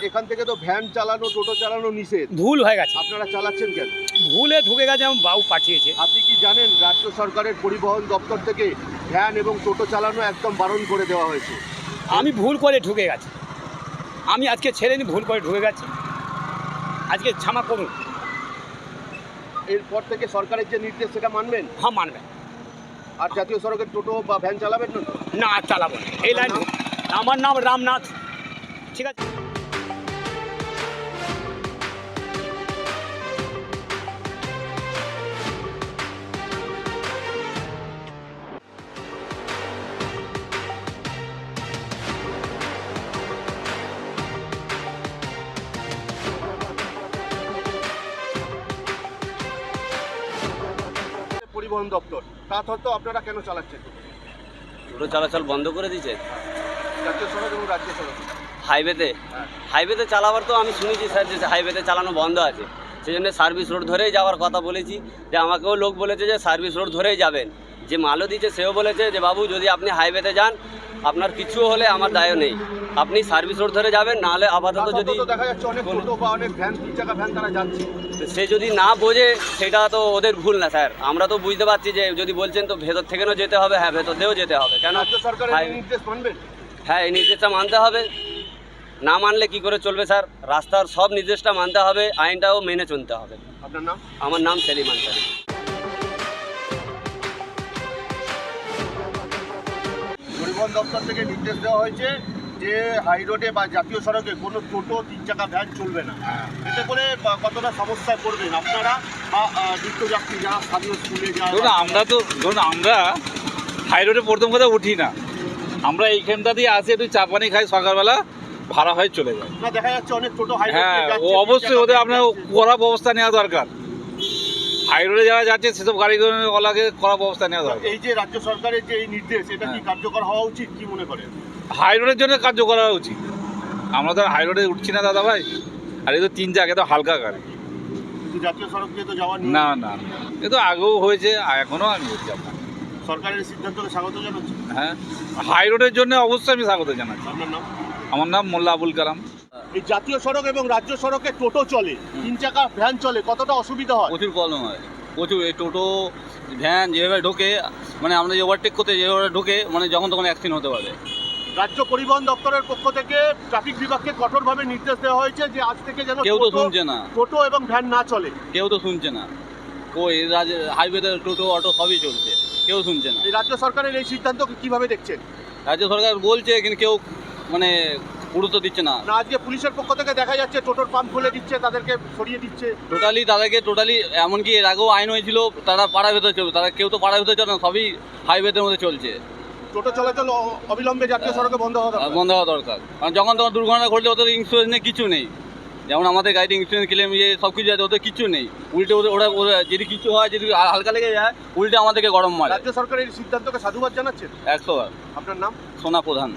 এখান থেকে তো ভ্যান চালানো, টোটো চালানো নিষেধ, ভুল হয়ে গেছে, আপনারা চালাচ্ছেন কেন? ভুলে ঢুকে গেছে, আমার বাবু পাঠিয়েছে। আপনি কি জানেন রাজ্য সরকারের পরিবহন দপ্তর থেকে ভ্যান এবং টোটো চালানো একদম বারণ করে দেওয়া হয়েছে? আমি ভুল করে ঢুকে গেছি, আমি আজকে ছেড়ে নি, ভুল করে ঢুকে গেছি, আজকে ক্ষমা করুন। এরপর থেকে সরকারের যে নির্দেশ সেটা মানবেন? হ্যাঁ মানবেন। আর জাতীয় সড়কের টোটো বা ভ্যান চালাবেন না? না আর চালাবো না এই লাইন। আমার নাম রামনাথ। ঠিক আছে। পরিবহন দপ্তর তা সত্ত্বেও আপনারা কেন চালাচ্ছেন? টোটো চলাচল বন্ধ করে দিয়েছে জাতীয় সড়ক এবং রাজ্য সড়ক হাইওয়েতে। হাইওয়েতে চালাবার তো আমি শুনেছি স্যার যে হাইওয়েতে চালানো বন্ধ আছে, সেই জন্য সার্ভিস রোড ধরেই যাওয়ার কথা বলেছি। যে আমাকেও লোক বলেছে যে সার্ভিস রোড ধরেই যাবেন, যে মালও দিচ্ছে সেও বলেছে যে বাবু যদি আপনি হাইওয়েতে যান আপনার কিছু হলে আমার দায়ও নেই, আপনি সার্ভিস রোড ধরে যাবেন, নাহলে আপাতত যদি দেখা যাচ্ছে অনেক টোটো বা অনেক ভ্যান, 3 চাকা ভ্যান তারা যাচ্ছে। সে যদি না বোঝে সেটা তো ওদের ভুল না স্যার, আমরা তো বুঝতে পারছি যে যদি বলছেন তো ভেতর থেকেও যেতে হবে, হ্যাঁ ভেতর দিয়েও যেতে হবে। কেন রাজ্য সরকারের এই নির্দেশ মানবেন? হ্যাঁ এই নির্দেশটা মানতে হবে, না মানলে কি করে চলবে স্যার? রাস্তার সব নির্দেশটা মানতে হবে, আইনটাও মেনে চলতে হবে। আপনার নাম? আমার নাম সেলিম আনসারি। পরিবহন দপ্তর থেকে নির্দেশ দেওয়া হয়েছে যে হাই রোডে বা জাতীয় সড়কে কোনো টোটো, 3 চাকা ভ্যান চলবে না। এতে করে কতটা সমস্যায় পড়বেন আপনারা বা নিত্যযাত্রী যারা স্থানীয় স্কুলে যায়? আমরা হাই রোডে প্রথম কথা উঠি না, আমরা এইখানটা দিয়ে আসি, একটু চা পানি খাই, সকালবেলা ভাড়া হয়ে চলে যায়। না দেখা যাচ্ছে অনেক টোটো হাই হ্যাঁ রোডে ও অবশ্যই ওদের আপনার কড়া ব্যবস্থা নেওয়া দরকার। হাই রোডে যারা যাচ্ছে সেসব গাড়িওয়ালাকে কড়া ব্যবস্থা নেওয়া দরকার। এই যে রাজ্য সরকারের যে এই নির্দেশ, এটা কি কার্যকর হওয়া উচিত, কি মনে করেন? হাই রোডের জন্য কার্য করা উচিত। আমরা তো হাই রোডে উঠছি না দাদা ভাই, আর এই তো 3 চাকা, তো হালকা গাড়ি। কিন্তু জাতীয় সড়ক দিয়ে তো যাওয়ার না না, এ তো আগেও হয়েছে, এখনও আমি বলছি আপনার। সরকারের সিদ্ধান্তকে স্বাগত জানাচ্ছি। হ্যাঁ হাই রোডের জন্য অবশ্যই আমি স্বাগত জানাচ্ছি। আপনার নাম? আমার নাম মোল্লা আবুল কালাম। এই জাতীয় সড়ক এবং রাজ্য সড়কে টোটো চলে, 3 চাকা ভ্যান চলে, কতটা অসুবিধা হয়? প্রচুর প্রবলেম হয়, প্রচুর। এই টোটো ভ্যান যেভাবে ঢোকে, মানে আমরা যে ওভারটেক করতে যেভাবে ঢোকে, মানে যখন তখন অ্যাক্সিডেন্ট হতে পারে। রাজ্য পরিবহন দপ্তরের পক্ষ থেকে ট্রাফিক বিভাগকে কঠোরভাবে নির্দেশ দেওয়া হয়েছে যে আজ থেকে যেন কেউ তো শুনছে না, টোটো এবং ভ্যান না চলে। কেউ তো শুনছে না। ওই হাইওয়েতে টোটো অটো সবই চলছে, কেউ শুনছে না। এই রাজ্য সরকারের এই সিদ্ধান্তকে কিভাবে দেখছেন? রাজ্য সরকার বলছে কিন্তু কেউ মানে গুরুত্ব দিচ্ছে না। না আজকে পুলিশের পক্ষ থেকে দেখা যাচ্ছে টোটোর পাম্প খুলে দিচ্ছে, তাদেরকে সরিয়ে দিচ্ছে। টোটালি এমনকি এর আগেও আইন হয়েছিল, তারা পাড়ার ভেতরে চলবে, তারা কেউ তো পাড়ার ভেতরে চলে না, সবই হাইওয়েতে মধ্যে চলছে। টোটো চলাচল অবিলম্বে জাতীয় সড়কে বন্ধ হওয়া দরকার। বন্ধ হওয়া দরকার, কারণ যখন তখন দুর্ঘটনা ঘটলে ওদের ইন্স্যুরেন্স নেই, কিছু নেই। যেমন আমাদের গাড়িতে ইন্স্যুরেন্স ক্লেম সব কিছু আছে, ওদের কিছু নেই। উল্টে ওরা যদি কিছু হয়, যদি হালকা লেগে যায়, উল্টে আমাদেরকে গরম মারে। রাজ্য সরকারের এই সিদ্ধান্তকে সাধুবাদ জানাচ্ছেন? 100 বার। আপনার নাম? সোনা প্রধান।